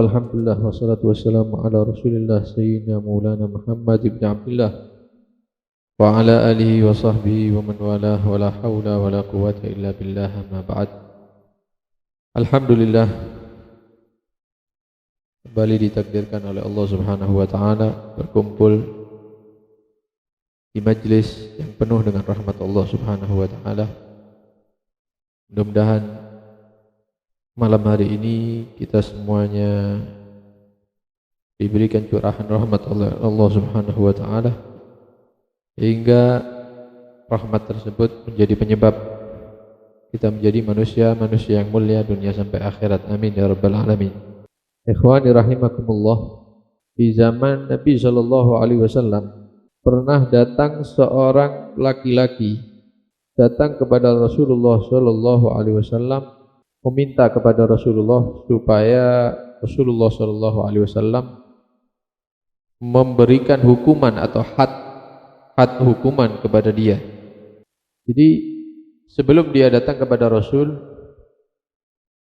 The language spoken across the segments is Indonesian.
alhamdulillah wassalatu wassalamu ala Rasulillah sayyidina Maulana Muhammad ibn Abdullah wa ala alihi wa sahbihi wa man walah wa la hawla wa la quwwata illa billah amma ba'd. Alhamdulillah kembali ditakdirkan oleh Allah Subhanahu wa taala berkumpul di majlis yang penuh dengan rahmat Allah Subhanahu wa taala. Mudah-mudahan malam hari ini kita semuanya diberikan curahan rahmat oleh Allah Subhanahu wa taala hingga rahmat tersebut menjadi penyebab kita menjadi manusia yang mulia dunia sampai akhirat. Amin ya rabbal alamin. Ikhwani rahimakumullah, di zaman Nabi sallallahu alaihi wasallam pernah datang seorang laki-laki datang kepada Rasulullah sallallahu alaihi wasallam meminta kepada Rasulullah supaya Rasulullah sallallahu alaihi wasallam memberikan hukuman atau had hukuman kepada dia. Jadi sebelum dia datang kepada Rasul,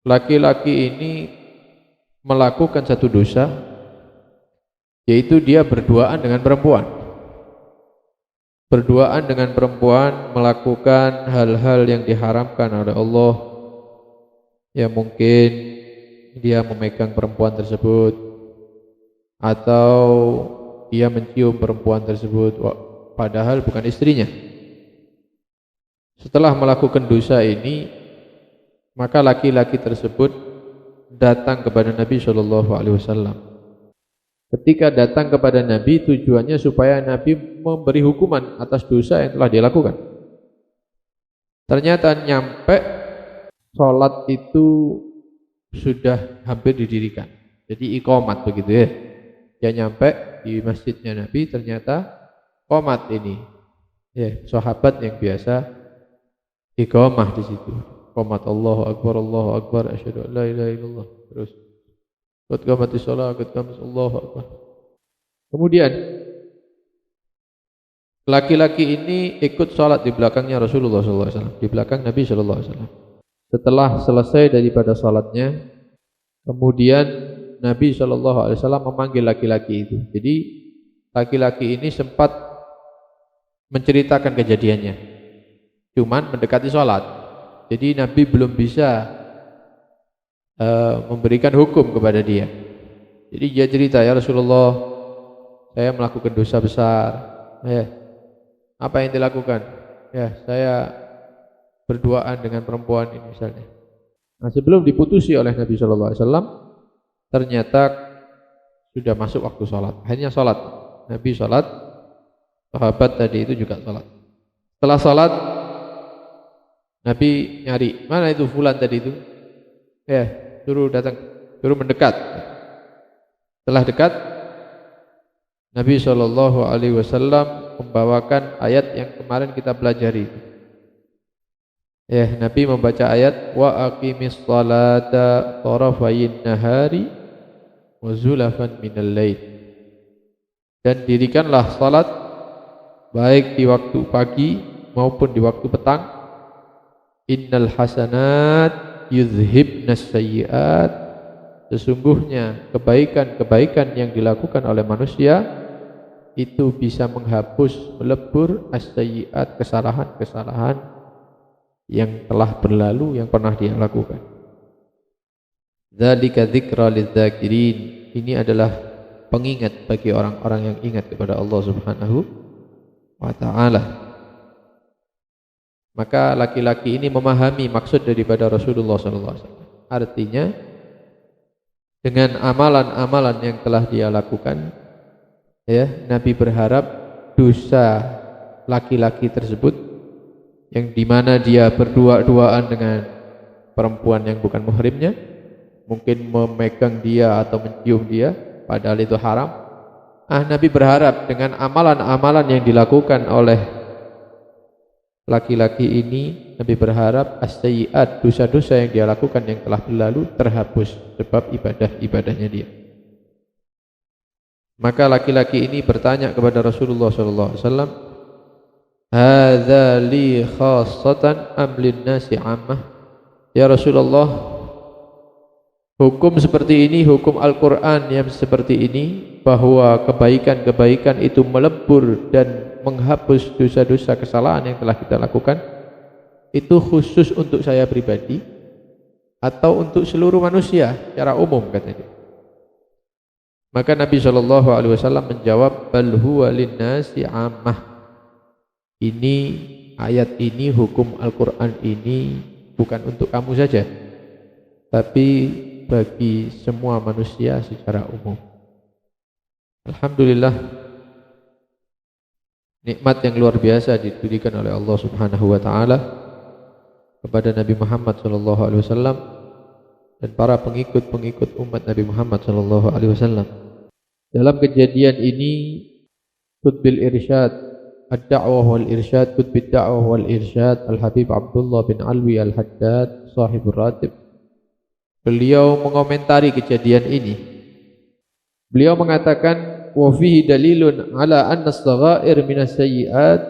laki-laki ini melakukan satu dosa, yaitu dia berduaan dengan perempuan. Berduaan dengan perempuan, melakukan hal-hal yang diharamkan oleh Allah. Ya mungkin dia memegang perempuan tersebut atau dia mencium perempuan tersebut padahal bukan istrinya. Setelah melakukan dosa ini, maka laki-laki tersebut datang kepada Nabi SAW. Ketika datang kepada Nabi, tujuannya supaya Nabi memberi hukuman atas dosa yang telah dia lakukan. Ternyata nyampe sholat itu sudah hampir didirikan, jadi iqamat begitu ya. Dia nyampe di masjidnya Nabi, ternyata qomat ini ya, sahabat yang biasa iqamah di situ. Qomat Allahu Akbar, asyhadu an la ilaha illallah. Terus qad qamatis shalah, qad qamis Allahu Akbar. Kemudian laki-laki ini ikut sholat di belakangnya Rasulullah SAW, di belakang Nabi SAW. Setelah selesai daripada salatnya, kemudian Nabi SAW memanggil laki-laki itu. Jadi laki-laki ini sempat menceritakan kejadiannya, cuman mendekati salat. Jadi Nabi belum bisa memberikan hukum kepada dia. Jadi dia cerita, ya Rasulullah, saya melakukan dosa besar. Ya, apa yang dilakukan? Ya, saya berduaan dengan perempuan ini misalnya. Nah, sebelum diputusi oleh Nabi SAW, ternyata sudah masuk waktu sholat. Hanya sholat, Nabi sholat, sahabat tadi itu juga sholat. Setelah sholat, Nabi nyari, mana itu fulan tadi itu? Ya, suruh datang, suruh mendekat. Setelah dekat, Nabi SAW membawakan ayat yang kemarin kita pelajari. Ya, Nabi membaca ayat wa aqimis salata tarafayin nahari wa zulafan minal lail. Dan dirikanlah salat baik di waktu pagi maupun di waktu petang. Innal hasanat yuzhibnas sayyiat. Sesungguhnya kebaikan-kebaikan yang dilakukan oleh manusia itu bisa menghapus, melebur as-sayyiat, kesalahan-kesalahan yang telah berlalu, yang pernah dia lakukan. Dzalika dzikra lidzakirin. Ini adalah pengingat bagi orang-orang yang ingat kepada Allah Subhanahu wa taala. Maka laki-laki ini memahami maksud daripada Rasulullah SAW. Artinya dengan amalan-amalan yang telah dia lakukan, ya, Nabi berharap dosa laki-laki tersebut yang dimana dia berdua-duaan dengan perempuan yang bukan muhrimnya, mungkin memegang dia atau mencium dia, padahal itu haram. Nabi berharap dengan amalan-amalan yang dilakukan oleh laki-laki ini, Nabi berharap as-sayyiat, dosa-dosa yang dia lakukan yang telah berlalu terhapus sebab ibadah-ibadahnya dia. Maka laki-laki ini bertanya kepada Rasulullah SAW, hadza li khassatan am lin nasi ammah? Ya Rasulullah, hukum seperti ini, hukum Al-Quran yang seperti ini, bahwa kebaikan-kebaikan itu melebur dan menghapus dosa-dosa kesalahan yang telah kita lakukan, itu khusus untuk saya pribadi atau untuk seluruh manusia secara umum, katanya. Maka Nabi SAW menjawab, bal huwa linnasi ammah. Ini ayat ini, hukum Al-Quran ini bukan untuk kamu saja, tapi bagi semua manusia secara umum. Alhamdulillah, nikmat yang luar biasa diberikan oleh Allah Subhanahu wa taala kepada Nabi Muhammad sallallahu alaihi wasallam dan para pengikut-pengikut umat Nabi Muhammad sallallahu alaihi wasallam. Dalam kejadian ini, Qutbil Irsyad Ad-Da'wah wal Irsyad, Qutbid Da'wah wal Irsyad Al-Habib Abdullah bin Alwi Al-Haddad Sahibur Ratib, beliau mengomentari kejadian ini. Beliau mengatakan, wa fihi dalilun ala anna as-saghair minas sayyi'at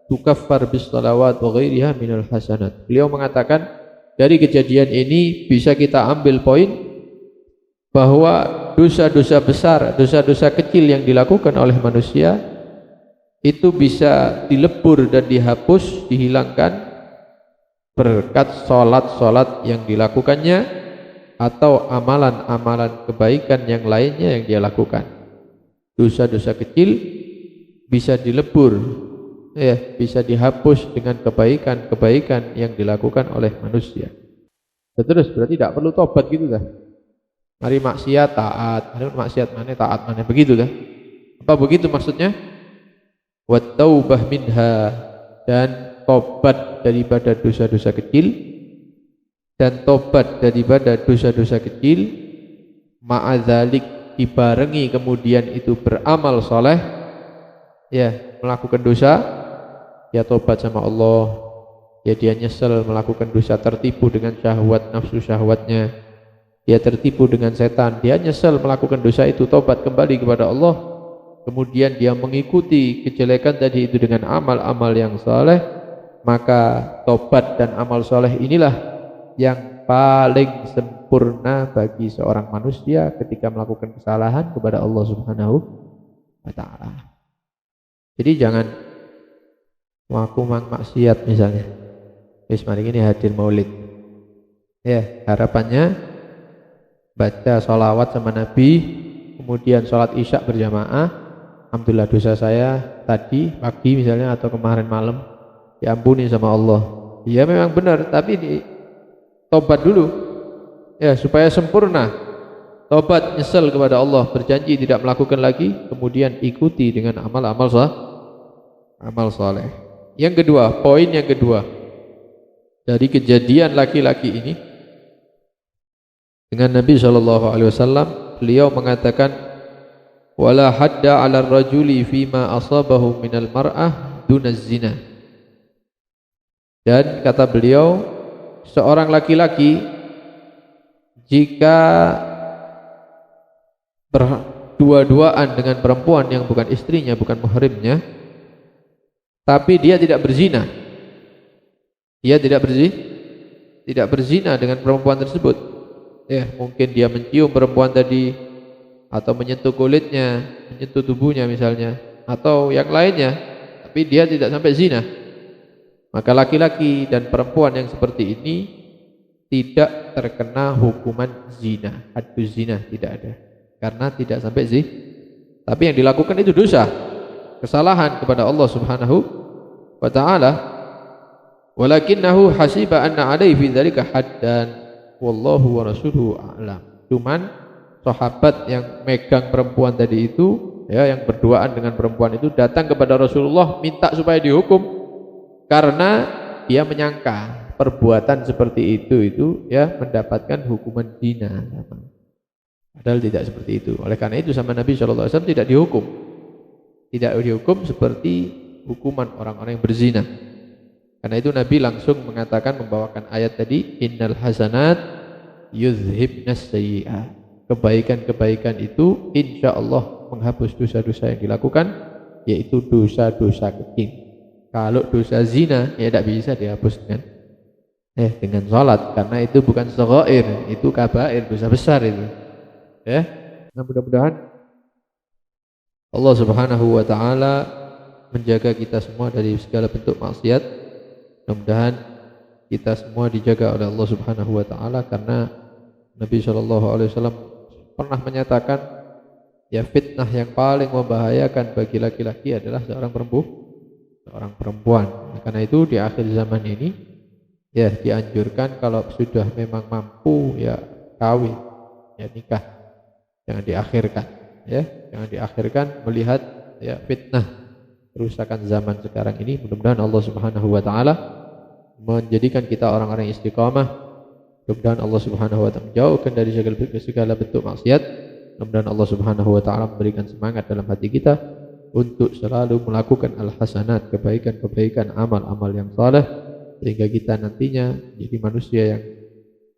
tukaffar bis salawat wa ghairiha minal hasanat. Beliau mengatakan, dari kejadian ini bisa kita ambil poin bahwa dosa-dosa besar, dosa-dosa kecil yang dilakukan oleh manusia itu bisa dilebur dan dihapus, dihilangkan berkat sholat-sholat yang dilakukannya atau amalan-amalan kebaikan yang lainnya yang dia lakukan. Dosa-dosa kecil bisa dilebur, bisa dihapus dengan kebaikan-kebaikan yang dilakukan oleh manusia. Terus berarti tidak perlu tobat gitu dah. Mari maksiat taat, mari maksiat mana taat mana, begitu dah. Apa begitu maksudnya? Wat taubah minha, dan tobat daripada dosa-dosa kecil, dan tobat daripada dosa-dosa kecil, ma'adzalik, dibarengi kemudian itu beramal soleh, ya melakukan dosa, ya tobat sama Allah, ya dia nyesel melakukan dosa, tertipu dengan syahwat, nafsu syahwatnya, dia tertipu dengan setan, dia nyesel melakukan dosa itu, tobat kembali kepada Allah, kemudian dia mengikuti kejelekan tadi itu dengan amal-amal yang saleh, maka tobat dan amal saleh inilah yang paling sempurna bagi seorang manusia ketika melakukan kesalahan kepada Allah Subhanahu wa taala. Jadi jangan aku maksiat misalnya, wis mari ini hadir maulid, ya harapannya baca sholawat sama Nabi, kemudian sholat isya berjamaah, alhamdulillah dosa saya tadi pagi misalnya atau kemarin malam diampuni sama Allah. Ya memang benar, tapi tobat dulu ya supaya sempurna. Tobat, nyesel kepada Allah, berjanji tidak melakukan lagi, kemudian ikuti dengan amal-amal saleh. Yang kedua, poin yang kedua dari kejadian laki-laki ini dengan Nabi SAW, beliau mengatakan, wala hadda 'ala ar-rajuli fima asabahu minal mar'ah dunaz zina. Dan kata beliau, seorang laki-laki jika berdua-duaan dengan perempuan yang bukan istrinya, bukan muhrimnya, tapi dia tidak berzina, dia tidak berzina dengan perempuan tersebut, ya mungkin dia mencium perempuan tadi, atau menyentuh kulitnya, menyentuh tubuhnya misalnya, atau yang lainnya, tapi dia tidak sampai zina, maka laki-laki dan perempuan yang seperti ini tidak terkena hukuman zina, hadduz zina, tidak ada, karena tidak sampai zina. Tapi yang dilakukan itu dosa, kesalahan kepada Allah Subhanahu wa taala. Walakinnahu hasiba anna alaihi fi dzalika haddan wallahu wa rasuluhu a'lam. Cuman sahabat yang megang perempuan tadi itu, ya yang berduaan dengan perempuan itu, datang kepada Rasulullah minta supaya dihukum karena dia menyangka perbuatan seperti itu ya mendapatkan hukuman zina. Padahal tidak seperti itu. Oleh karena itu sama Nabi SAW tidak dihukum. Tidak dihukum seperti hukuman orang-orang yang berzina. Karena itu Nabi langsung mengatakan, membawakan ayat tadi, innal hasanat yuzhibnas sayyi'at. Kebaikan-kebaikan itu insya Allah menghapus dosa-dosa yang dilakukan, yaitu dosa-dosa kecil. Kalau dosa zina ya tidak bisa dihapus dengan salat, karena itu bukan shaghair, itu kabair, dosa besar itu. Ya. Nah, mudah-mudahan Allah Subhanahu wa taala menjaga kita semua dari segala bentuk maksiat. Mudah-mudahan kita semua dijaga oleh Allah Subhanahu wa taala, karena Nabi Shallallahu alaihi wasallam pernah menyatakan, ya, fitnah yang paling membahayakan bagi laki-laki adalah seorang perempuan. Karena itu di akhir zaman ini, ya, dianjurkan kalau sudah memang mampu, ya, kawin, ya, nikah, jangan diakhirkan, ya, jangan diakhirkan melihat, ya, fitnah kerusakan zaman sekarang ini. Mudah-mudahan Allah Subhanahu wa taala menjadikan kita orang-orang yang istiqamah. Mudah-mudahan Allah Subhanahu wa taala menjauhkan dari segala bentuk maksiat. Mudah-mudahan Allah Subhanahu wa taala memberikan semangat dalam hati kita untuk selalu melakukan al-hasanat, kebaikan-kebaikan, amal-amal yang saleh, sehingga kita nantinya jadi manusia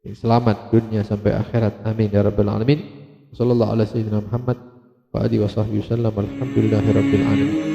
yang selamat dunia sampai akhirat. Amin ya rabbal alamin. Sallallahu alaihi wasallam Muhammad wa alihi wasallam. Alhamdulillahirabbil alamin.